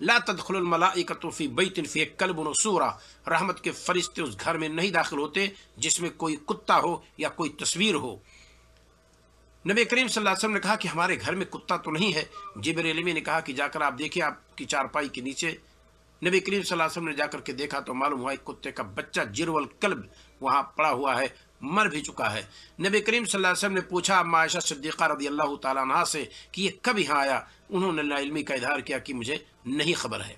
لا تدخل الملائکۃ فی بیت فی کلب و صورہ، رحمت کے فرشتے اس گھر میں نہیں داخل ہوتے جس میں کوئی کتا ہو یا کوئی تصویر ہو۔ نبی کریم صلی اللہ علیہ وسلم نے کہا کہ ہمارے گھر میں کتا تو نہیں ہے۔ جبرائیل امین نے کہا کہ جا کر آپ دیکھیں آپ کی چارپائی کے نیچے۔ نبی کریم صلی اللہ علیہ وسلم نے جا کر کے دیکھا تو معلوم ہوا ایک کتے کا بچہ جرو الکلب وہاں پڑا ہوا ہے، مر بھی چکا ہے۔ نبی کریم صلی اللہ علیہ وسلم نے پوچھا اما عائشہ صدیقہ رضی اللہ تعالیٰ عنہا سے کہ یہ کب یہاں آیا؟ انہوں نے لا علمی کا اظہار کیا کہ مجھے نہیں خبر ہے۔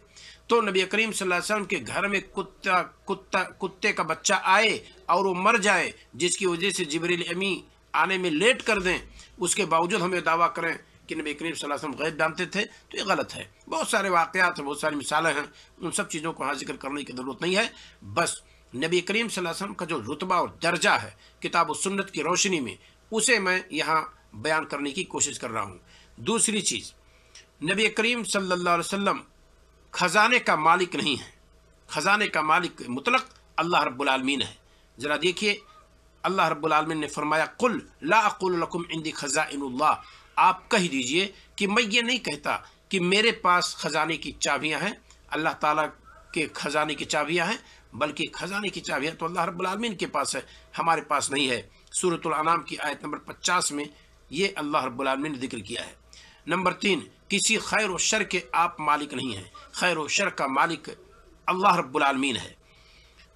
تو نبی کریم صلی اللہ علیہ وسلم کے گھر میں کتے کا بچہ آئے اور وہ مر جائے، جس کی وجہ سے جبرائیل امین آنے میں لیٹ کر دیں، اس کے باوجود ہمیں دعویٰ کریں کہ نبی کریم صلی اللہ علیہ وسلم غیب جانتے تھے، تو یہ غلط ہے۔ بہت سارے واقعات ہیں، بہت ساری مثالیں ہیں، ان سب چیزوں کو یہاں ذکر کرنے کی ضرورت نہیں ہے۔ بس نبی کریم صلی اللہ علیہ وسلم کا جو رتبہ اور درجہ ہے کتاب و سنت کی روشنی میں، اسے میں یہاں بیان کرنے کی کوشش کر رہا ہوں۔ دوسری چیز، نبی کریم صلی اللہ علیہ وسلم خزانے کا مالک نہیں ہے، خزانے کا مالک مطلق اللہ رب العالمین ہے۔ ذرا دیکھیے اللہ رب العالمین نے فرمایا قل لا اقول لکم عندی خزائن اللہ، آپ کہہ دیجئے کہ میں یہ نہیں کہتا کہ میرے پاس خزانے کی چابیاں ہیں، اللہ تعالیٰ کے خزانے کی چابیاں ہیں، بلکہ خزانے کی چابیاں تو اللہ رب العالمین کے پاس ہے، ہمارے پاس نہیں ہے۔ سورۃ الانعام کی آیت نمبر 50 میں یہ اللہ رب العالمین نے ذکر کیا ہے۔ نمبر 3، کسی خیر و شر کے آپ مالک نہیں ہیں، خیر و شر کا مالک اللہ رب العالمین ہے۔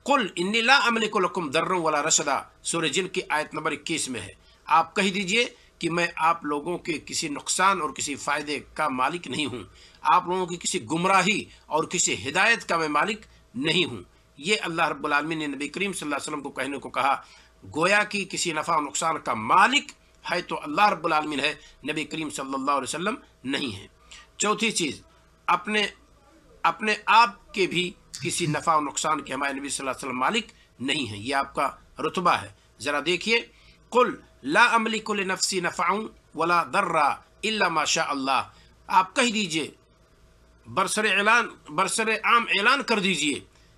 قل انی لا املک لکم ضرا ولا رشدا، سورہ جن کی آیت نمبر 21 میں ہے، آپ کہہ دیجئے کہ میں آپ لوگوں کے کسی نقصان اور کسی فائدے کا مالک نہیں ہوں، آپ لوگوں کی کسی گمراہی اور کسی ہدایت کا میں مالک نہیں ہوں۔ یہ اللہ رب العالمین نے نبی کریم صلی اللہ علیہ وسلم کو کہنے کو کہا، گویا کہ کسی نفع و نقصان کا مالک ہے تو اللہ رب العالمین ہے، نبی کریم صلی اللہ علیہ وسلم نہیں ہے۔ چوتھی چیز، اپنے آپ کے بھی کسی نفع و نقصان کے ہمارے نبی صلی اللہ علیہ وسلم مالک نہیں ہیں، یہ آپ کا رتبہ ہے۔ ذرا دیکھیے قل لا املک لنفسی نفعا ولا ضرا الا ما شاء اللہ، آپ کہہ دیجئے برسر عام اعلان کر دیجئے،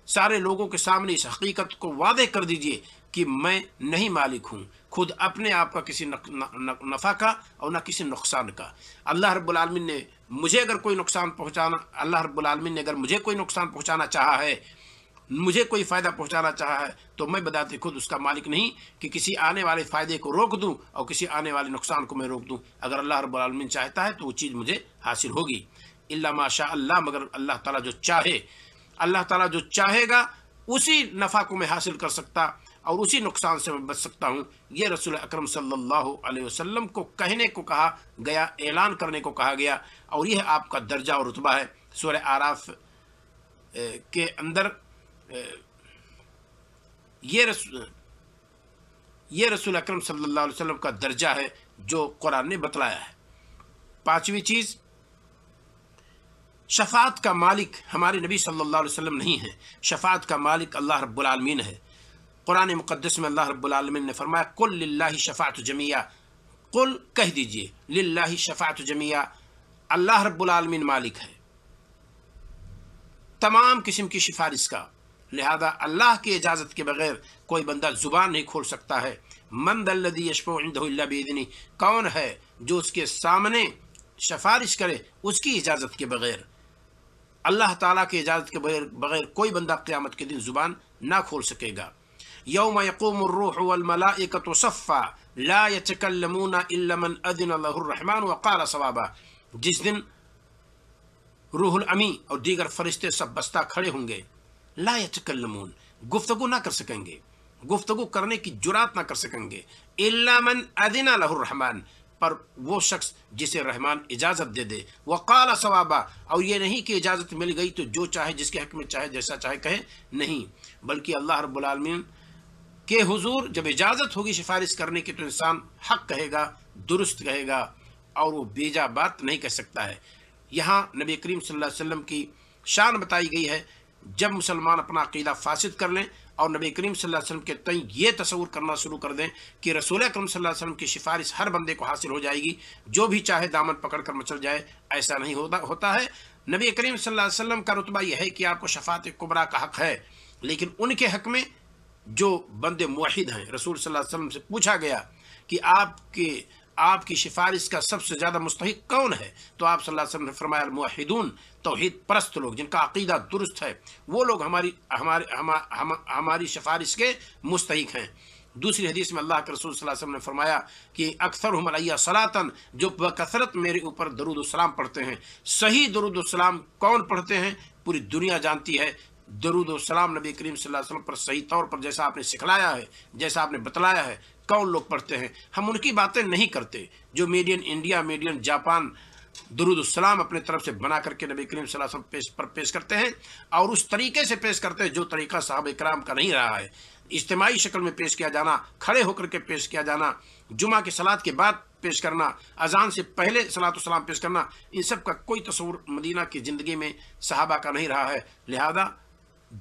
سارے لوگوں کے سامنے اس حقیقت کو واضح کر دیجئے کہ میں نہیں مالک ہوں خود اپنے آپ کا کسی نفع کا اور نہ کسی نقصان کا۔ اللہ رب العالمین نے مجھے اگر کوئی نقصان پہنچانا اللہ رب العالمین نے اگر مجھے کوئی نقصان پہنچانا چاہا ہے، مجھے کوئی فائدہ پہنچانا چاہا ہے، تو میں بذات خود اس کا مالک نہیں کہ کسی آنے والے فائدے کو روک دوں اور کسی آنے والے نقصان کو میں روک دوں۔ اگر اللہ رب العالمین چاہتا ہے تو وہ چیز مجھے حاصل ہوگی، الا ما شاء اللہ، مگر اللہ تعالیٰ جو چاہے، اللہ تعالیٰ جو چاہے گا اسی نفع کو میں حاصل کر سکتا اور اسی نقصان سے میں بچ سکتا ہوں۔ یہ رسول اکرم صلی اللہ علیہ وسلم کو کہنے کو کہا گیا، اعلان کرنے کو کہا گیا، اور یہ آپ کا درجہ اور رتبہ ہے۔ سورہ اعراف کے اندر یہ رسول اکرم صلی اللہ علیہ وسلم کا درجہ ہے جو قرآن نے بتلایا ہے۔ پانچویں چیز، شفاعت کا مالک ہمارے نبی صلی اللہ علیہ وسلم نہیں ہے، شفاعت کا مالک اللہ رب العالمین ہے۔ قرآن مقدس میں اللہ رب العالمین نے فرمایا قل للہ شفاعت جمیعہ، قل کہہ دیجئے للہ شفاعت جمیعہ، اللہ رب العالمین مالک ہے تمام قسم کی سفارش کا، لہذا اللہ کی اجازت کے بغیر کوئی بندہ زبان نہیں کھول سکتا ہے۔ من ذا الذی یشفع عنده الا باذنہ، کون ہے جو اس کے سامنے سفارش کرے اس کی اجازت کے بغیر؟ اللہ تعالیٰ کی اجازت کے بغیر کوئی بندہ قیامت کے دن زبان نہ کھول سکے گا۔ یوم یقوم الروح والملائکۃ صفا لا یتکلمون الا من اذن له الرحمن وقال صوابا، جس دن روح الامی اور دیگر فرشتے سب بستہ کھڑے ہوں گے، لا یتکلمون، گفتگو نہ کر سکیں گے، گفتگو کرنے کی جرات نہ کر سکیں گے، الا من اذن له الرحمن، پر وہ شخص جسے رحمان اجازت دے دے، وقال صوابا، اور یہ نہیں کہ اجازت مل گئی تو جو چاہے جس کے حق میں چاہے جیسا چاہے کہے، نہیں، بلکہ اللہ رب العالمین کہ حضور جب اجازت ہوگی سفارش کرنے کی تو انسان حق کہے گا، درست کہے گا، اور وہ بیجا بات نہیں کہہ سکتا ہے۔ یہاں نبی کریم صلی اللہ علیہ وسلم کی شان بتائی گئی ہے۔ جب مسلمان اپنا عقیدہ فاسد کر لیں اور نبی کریم صلی اللہ علیہ وسلم کے تئیں یہ تصور کرنا شروع کر دیں کہ رسول اکرم صلی اللہ علیہ وسلم کی سفارش ہر بندے کو حاصل ہو جائے گی، جو بھی چاہے دامن پکڑ کر مچل جائے، ایسا نہیں ہوتا ہے۔ نبی کریم صلی اللہ علیہ وسلم کا رتبہ یہ ہے کہ آپ کو شفاعت کبریٰ کا حق ہے، لیکن ان کے حق میں جو بندے موحد ہیں، رسول صلی اللہ علیہ وسلم سے پوچھا گیا کہ آپ کے آپ کی سفارش کا سب سے زیادہ مستحق کون ہے؟ تو آپ صلی اللہ علیہ وسلم نے فرمایا الموحدون، توحید پرست لوگ جن کا عقیدہ درست ہے، وہ لوگ ہماری سفارش کے مستحق ہیں۔ دوسری حدیث میں اللہ کے رسول صلی اللہ علیہ وسلم نے فرمایا کہ اکثرہم علیہ صلاۃً، جو بکثرت میرے اوپر درود السلام پڑھتے ہیں۔ صحیح درود السلام کون پڑھتے ہیں؟ پوری دنیا جانتی ہے۔ درود السلام نبی کریم صلی اللہ علیہ وسلم پر صحیح طور پر جیسا آپ نے سکھلایا ہے، جیسا آپ نے بتلایا ہے، کون لوگ پڑھتے ہیں؟ ہم ان کی باتیں نہیں کرتے جو made in India, made in Japan درود السلام اپنے طرف سے بنا کر کے نبی کریم صلی اللہ علیہ وسلم پیش کرتے ہیں، اور اس طریقے سے پیش کرتے ہیں جو طریقہ صحابہ کرام کا نہیں رہا ہے۔ اجتماعی شکل میں پیش کیا جانا، کھڑے ہو کر کے پیش کیا جانا، جمعہ کی صلاۃ کے بعد پیش کرنا، اذان سے پہلے صلاۃ والسلام پیش کرنا، ان سب کا کوئی تصور مدینہ کی زندگی میں صحابہ کا نہیں رہا ہے۔ لہذا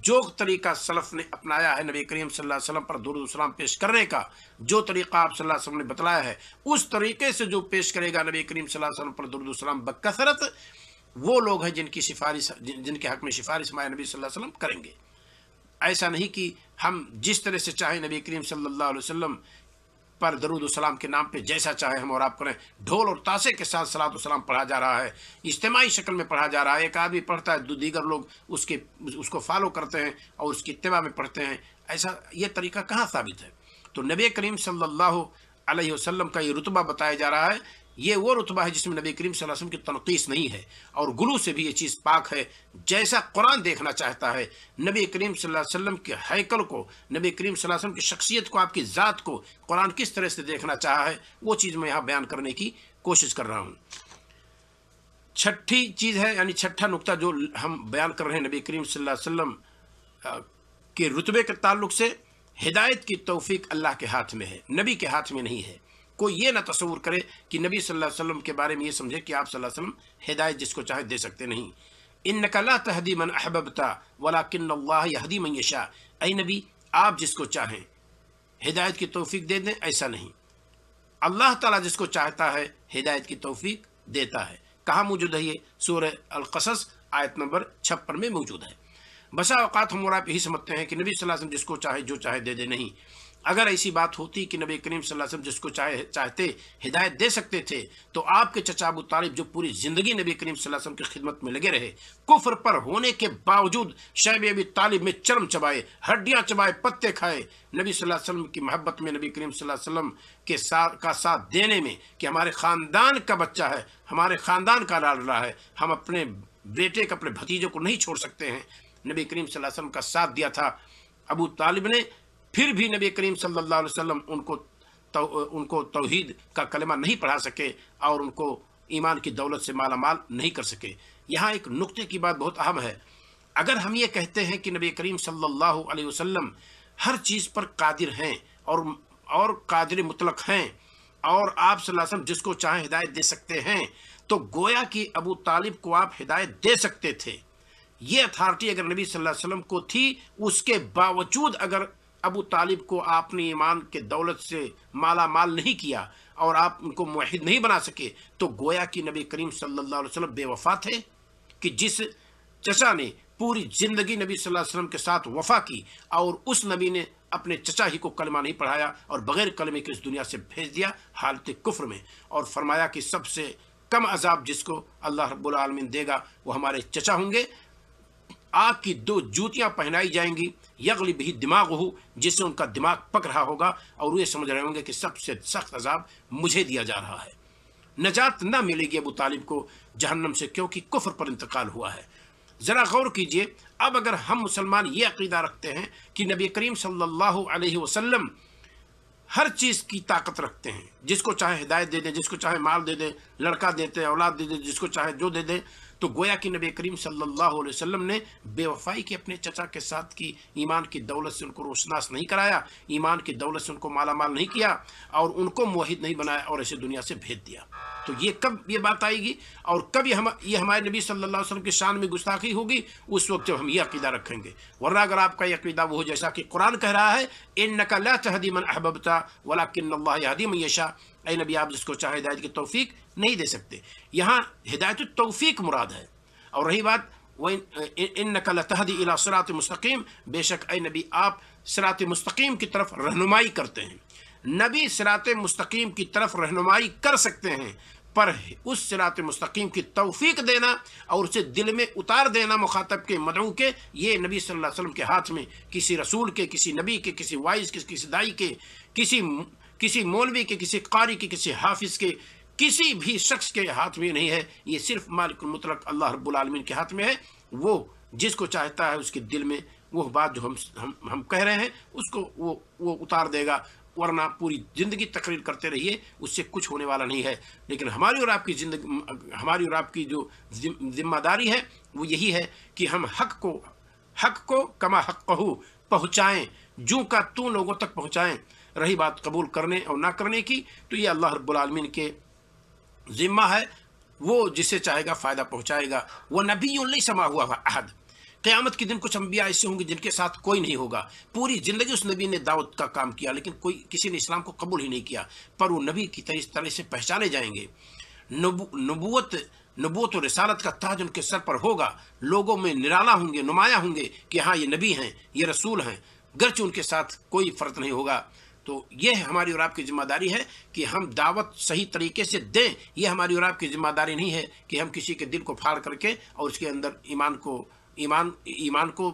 جو طریقہ سلف نے اپنایا ہے نبی کریم صلی اللہ علیہ وسلم پر درود السلام پیش کرنے کا، جو طریقہ آپ صلی اللہ علیہ وسلم نے بتلایا ہے، اس طریقے سے جو پیش کرے گا نبی کریم صلی اللہ علیہ وسلم پر درود السلام بکثرت، وہ لوگ ہیں جن کی سفارش، جن کے حق میں سفارش ہمارے نبی صلی اللہ علیہ وسلم کریں گے۔ ایسا نہیں کہ ہم جس طرح سے چاہیں نبی کریم صلی اللہ علیہ وسلم پر درود السلام کے نام پہ جیسا چاہے ہم اور آپ کریں۔ ڈھول اور تاشے کے ساتھ صلاۃ والسلام پڑھا جا رہا ہے، اجتماعی شکل میں پڑھا جا رہا ہے، ایک آدمی پڑھتا ہے، دیگر لوگ اس کو فالو کرتے ہیں اور اس کی اتباع میں پڑھتے ہیں۔ ایسا یہ طریقہ کہاں ثابت ہے؟ تو نبی کریم صلی اللہ علیہ وسلم کا یہ رتبہ بتایا جا رہا ہے، یہ وہ رتبہ ہے جس میں نبی کریم صلی اللہ علیہ وسلم کی تنقیص نہیں ہے، اور غلو سے بھی یہ چیز پاک ہے۔ جیسا قرآن دیکھنا چاہتا ہے نبی کریم صلی اللہ علیہ وسلم کے ہیکل کو، نبی کریم صلی اللہ علیہ وسلم کی شخصیت کو، آپ کی ذات کو قرآن کس طرح سے دیکھنا چاہا ہے، وہ چیز میں یہاں بیان کرنے کی کوشش کر رہا ہوں۔ چھٹی چیز ہے، یعنی چھٹا نقطہ جو ہم بیان کر رہے ہیں نبی کریم صلی اللہ علیہ وسلم کے رتبے کے تعلق سے، ہدایت کی توفیق اللہ کے ہاتھ میں ہے، نبی کے ہاتھ میں نہیں ہے۔ کوئی یہ نہ تصور کرے کہ نبی صلی اللہ علیہ وسلم کے بارے میں یہ سمجھے کہ آپ صلی اللہ علیہ وسلم ہدایت جس کو چاہے دے سکتے نہیں۔ انک لا تہدی من احببت ولکن اللہ یہدی من یشاء، اے نبی آپ جس کو چاہیں ہدایت کی توفیق دے دیں، ایسا نہیں۔ اللہ تعالیٰ جس کو چاہتا ہے ہدایت کی توفیق دیتا ہے۔ کہاں موجود ہے یہ؟ سورہ القصص آیت نمبر 56 میں موجود ہے۔ بسا اوقات ہم اور آپ یہی سمجھتے ہیں کہ نبی صلی اللہ علیہ وسلم جس کو چاہے جو چاہے دے دے، نہیں۔ اگر ایسی بات ہوتی کہ نبی کریم صلی اللہ علیہ وسلم جس کو چاہتے ہدایت دے سکتے تھے، تو آپ کے چچا ابو طالب جو پوری زندگی نبی کریم صلی اللہ علیہ وسلم کی خدمت میں لگے رہے، کفر پر ہونے کے باوجود شیب ابی طالب میں چرم چبائے، ہڈیاں چبائے، پتے کھائے، نبی صلی اللہ علیہ وسلم کی محبت میں، نبی کریم صلی اللہ علیہ وسلم کے ساتھ دینے میں، کہ ہمارے خاندان کا بچہ ہے، ہمارے خاندان کا لاڈ رہا ہے، ہم اپنے بیٹے کو، اپنے بھتیجے کو نہیں چھوڑ سکتے ہیں۔ نبی کریم صلی اللہ علیہ وسلم کا ساتھ دیا تھا ابو طالب نے، پھر بھی نبی کریم صلی اللہ علیہ وسلم ان کو توحید کا کلمہ نہیں پڑھا سکے اور ان کو ایمان کی دولت سے مالا مال نہیں کر سکے۔ یہاں ایک نقطے کی بات بہت اہم ہے۔ اگر ہم یہ کہتے ہیں کہ نبی کریم صلی اللہ علیہ وسلم ہر چیز پر قادر ہیں اور قادر مطلق ہیں، اور آپ صلی اللہ علیہ وسلم جس کو چاہیں ہدایت دے سکتے ہیں، تو گویا کہ ابو طالب کو آپ ہدایت دے سکتے تھے۔ یہ اتھارٹی اگر نبی صلی اللہ علیہ وسلم کو تھی، اس کے باوجود اگر ابو طالب کو آپ نے ایمان کے دولت سے مالا مال نہیں کیا اور آپ ان کو موحد نہیں بنا سکے، تو گویا کہ نبی کریم صلی اللہ علیہ وسلم بے وفا تھے، کہ جس چچا نے پوری زندگی نبی صلی اللہ علیہ وسلم کے ساتھ وفا کی، اور اس نبی نے اپنے چچا ہی کو کلمہ نہیں پڑھایا اور بغیر کلمے کے اس دنیا سے بھیج دیا حالت کفر میں، اور فرمایا کہ سب سے کم عذاب جس کو اللہ رب العالمین دے گا وہ ہمارے چچا ہوں گے۔ آگ کی 2 جوتیاں پہنائی جائیں گی، یغلب بھی دماغ ہو، جس سے ان کا دماغ پک رہا ہوگا، اور وہ یہ سمجھ رہے ہوں گے کہ سب سے سخت عذاب مجھے دیا جا رہا ہے۔ نجات نہ ملے گی ابو طالب کو جہنم سے، کیونکہ کفر پر انتقال ہوا ہے۔ ذرا غور کیجئے، اب اگر ہم مسلمان یہ عقیدہ رکھتے ہیں کہ نبی کریم صلی اللہ علیہ وسلم ہر چیز کی طاقت رکھتے ہیں، جس کو چاہے ہدایت دے دیں، جس کو چاہے مال دے دیں، لڑکا دیتے، اولاد دے دیں، جس کو چاہے جو دے دیں، تو گویا کہ نبی کریم صلی اللہ علیہ وسلم نے بے وفائی کی اپنے چچا کے ساتھ کی، ایمان کی دولت سے ان کو روشناس نہیں کرایا، ایمان کی دولت سے ان کو مالا مال نہیں کیا، اور ان کو موحد نہیں بنایا اور ایسے دنیا سے بھیج دیا۔ تو یہ کب یہ بات آئے گی اور کب یہ ہمارے نبی صلی اللہ علیہ وسلم کی شان میں گستاخی ہوگی؟ اس وقت جب ہم یہ عقیدہ رکھیں گے۔ ورنہ اگر آپ کا یہ عقیدہ وہ جیسا کہ قرآن کہہ رہا ہے، انک لا تہدی من احببت ولکن اللہ یہدی من یشاء، اے نبی آپ جس کو چاہے ہدایت کی توفیق نہیں دے سکتے۔ یہاں ہدایت التوفیق مراد ہے۔ اور رہی بات انک لتہدی الی صراط مستقیم، بے شک اے نبی آپ صراط مستقیم کی طرف رہنمائی کرتے ہیں۔ نبی صراط مستقیم کی طرف رہنمائی کر سکتے ہیں، پر اس صراط مستقیم کی توفیق دینا اور اسے دل میں اتار دینا مخاطب کے، مدعو کے، یہ نبی صلی اللہ علیہ وسلم کے ہاتھ میں، کسی رسول کے، کسی نبی کے، کسی وائز کے، کسی دائی کے، کسی مولوی کے، کسی قاری کے، کسی حافظ کے، کسی بھی شخص کے ہاتھ میں نہیں ہے۔ یہ صرف مالک المطلق اللہ رب العالمین کے ہاتھ میں ہے۔ وہ جس کو چاہتا ہے اس کے دل میں وہ بات جو ہم کہہ رہے ہیں اس کو وہ اتار دے گا، ورنہ پوری زندگی تقریر کرتے رہیے، اس سے کچھ ہونے والا نہیں ہے۔ لیکن ہماری اور آپ کی زندگی، ہماری اور آپ کی جو ذمہ داری ہے وہ یہی ہے کہ ہم حق کو کما حق پہنچائیں، جو کا تو لوگوں تک پہنچائیں۔ رہی بات قبول کرنے اور نہ کرنے کی، تو یہ اللہ رب العالمین کے ذمہ ہے، وہ جسے چاہے گا فائدہ پہنچائے گا۔ وہ نبی لیس معہ احد، قیامت کے دن کچھ انبیاء ایسے ہوں گے جن کے ساتھ کوئی نہیں ہوگا، پوری زندگی اس نبی نے دعوت کا کام کیا لیکن کسی نے اسلام کو قبول ہی نہیں کیا، پر وہ نبی کی طرح سے پہچانے جائیں گے۔ نبوت و رسالت کا تاج ان کے سر پر ہوگا، لوگوں میں نرالا ہوں گے، نمایاں ہوں گے کہ ہاں یہ نبی ہیں، یہ رسول ہیں، گرچہ ان کے ساتھ کوئی فرق نہیں ہوگا۔ تو یہ ہماری اور آپ کی ذمہ داری ہے کہ ہم دعوت صحیح طریقے سے دیں۔ یہ ہماری اور آپ کی ذمہ داری نہیں ہے کہ ہم کسی کے دل کو پھاڑ کر کے اور اس کے اندر ایمان کو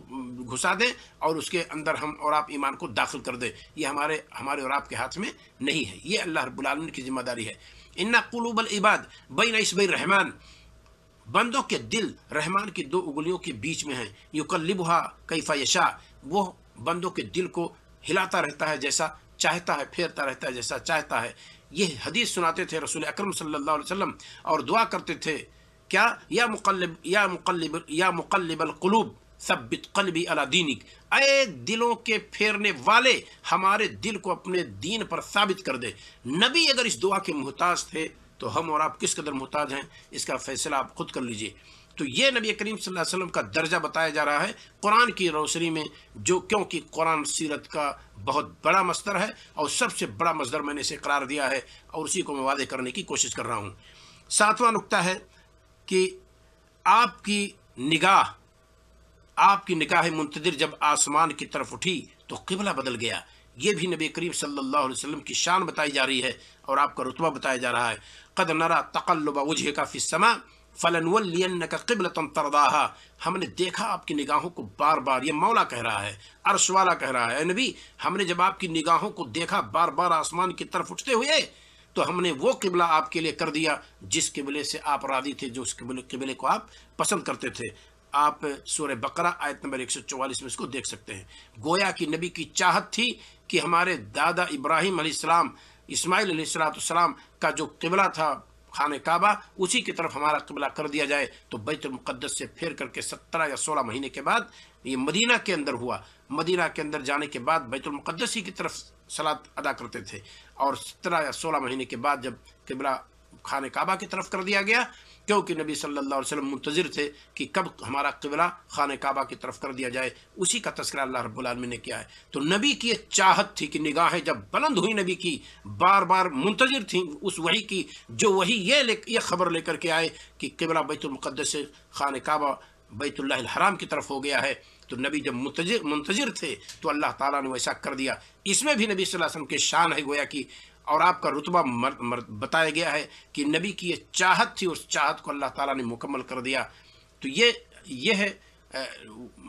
گھسا دیں اور اس کے اندر ہم اور آپ ایمان کو داخل کر دیں۔ یہ ہمارے اور آپ کے ہاتھ میں نہیں ہے، یہ اللہ رب العالمین کی ذمہ داری ہے۔ ان قلوب العباد بین اصبع الرحمن، بندوں کے دل رحمان کی دو انگلیوں کے بیچ میں ہیں۔ یقلبھا کیف یشاء، وہ بندوں کے دل کو ہلاتا رہتا ہے جیسا چاہتا ہے، پھیرتا رہتا ہے جیسا چاہتا ہے۔ یہ حدیث سناتے تھے رسول اکرم صلی اللہ علیہ وسلم اور دعا کرتے تھے، کیا یا مقلب القلوب ثبت قلبی علی دینک، اے دلوں کے پھیرنے والے ہمارے دل کو اپنے دین پر ثابت کر دے۔ نبی اگر اس دعا کے محتاج تھے تو ہم اور آپ کس قدر محتاج ہیں، اس کا فیصلہ آپ خود کر لیجئے۔ تو یہ نبی کریم صلی اللہ علیہ وسلم کا درجہ بتایا جا رہا ہے قرآن کی روشنی میں، جو کیونکہ قرآن سیرت کا بہت بڑا مصدر ہے اور سب سے بڑا مصدر میں نے اسے قرار دیا ہے اور اسی کو میں واضح کرنے کی کوشش کر رہا ہوں۔ ساتواں نقطہ ہے کہ آپ کی نگاہ منتظر جب آسمان کی طرف اٹھی تو قبلہ بدل گیا۔ یہ بھی نبی کریم صلی اللہ علیہ وسلم کی شان بتائی جا رہی ہے اور آپ کا رتبہ بتایا جا رہا ہے۔ قد نرى تقلب وجهك في السماء فلنولینک قبلۃ ترضاها، ہم نے دیکھا آپ کی نگاہوں کو بار بار، یہ مولا کہہ رہا ہے، عرش والا کہہ رہا ہے، اے نبی ہم نے جب آپ کی نگاہوں کو دیکھا بار بار آسمان کی طرف اٹھتے ہوئے تو ہم نے وہ قبلہ آپ کے لیے کر دیا جس قبلے سے آپ راضی تھے، جو اس قبلے کو آپ پسند کرتے تھے۔ آپ سورہ بقرہ آیت نمبر 144 میں اس کو دیکھ سکتے ہیں۔ گویا کہ نبی کی چاہت تھی کہ ہمارے دادا ابراہیم علیہ السلام، اسماعیل علیہ السلام کا جو قبلہ تھا خانہ کعبہ، اسی کی طرف ہمارا قبلہ کر دیا جائے۔ تو بیت المقدس سے پھیر کر کے 17 یا 16 مہینے کے بعد یہ مدینہ کے اندر ہوا۔ مدینہ کے اندر جانے کے بعد بیت المقدس ہی کی طرف صلاۃ ادا کرتے تھے، اور 17 یا 16 مہینے کے بعد جب قبلہ خانہ کعبہ کی طرف کر دیا گیا، کیونکہ نبی صلی اللہ علیہ وسلم منتظر تھے کہ کب ہمارا قبلہ خانہ کعبہ کی طرف کر دیا جائے، اسی کا تذکرہ اللہ رب العالمین نے کیا ہے۔ تو نبی کی ایک چاہت تھی کہ نگاہیں جب بلند ہوئی نبی کی، بار بار منتظر تھیں اس وحی کی، جو وحی یہ خبر لے کر کے آئے کہ قبلہ بیت المقدس سے خانہ کعبہ بیت اللہ الحرام کی طرف ہو گیا ہے۔ تو نبی جب منتظر تھے تو اللہ تعالیٰ نے ویسا کر دیا۔ اس میں بھی نبی صلی اللہ علیہ وسلم کی شان ہے گویا کہ، اور آپ کا رتبہ بتایا گیا ہے کہ نبی کی یہ چاہت تھی، اس چاہت کو اللہ تعالیٰ نے مکمل کر دیا۔ تو یہ ہے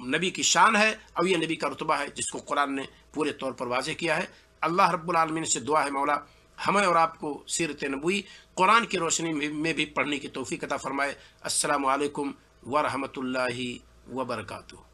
نبی کی شان ہے، اور یہ نبی کا رتبہ ہے جس کو قرآن نے پورے طور پر واضح کیا ہے۔ اللہ رب العالمین سے دعا ہے مولا ہمیں اور آپ کو سیرت نبوی قرآن کی روشنی میں بھی پڑھنے کی توفیق عطا فرمائے۔ السلام علیکم ورحمۃ اللہ وبرکاتہ۔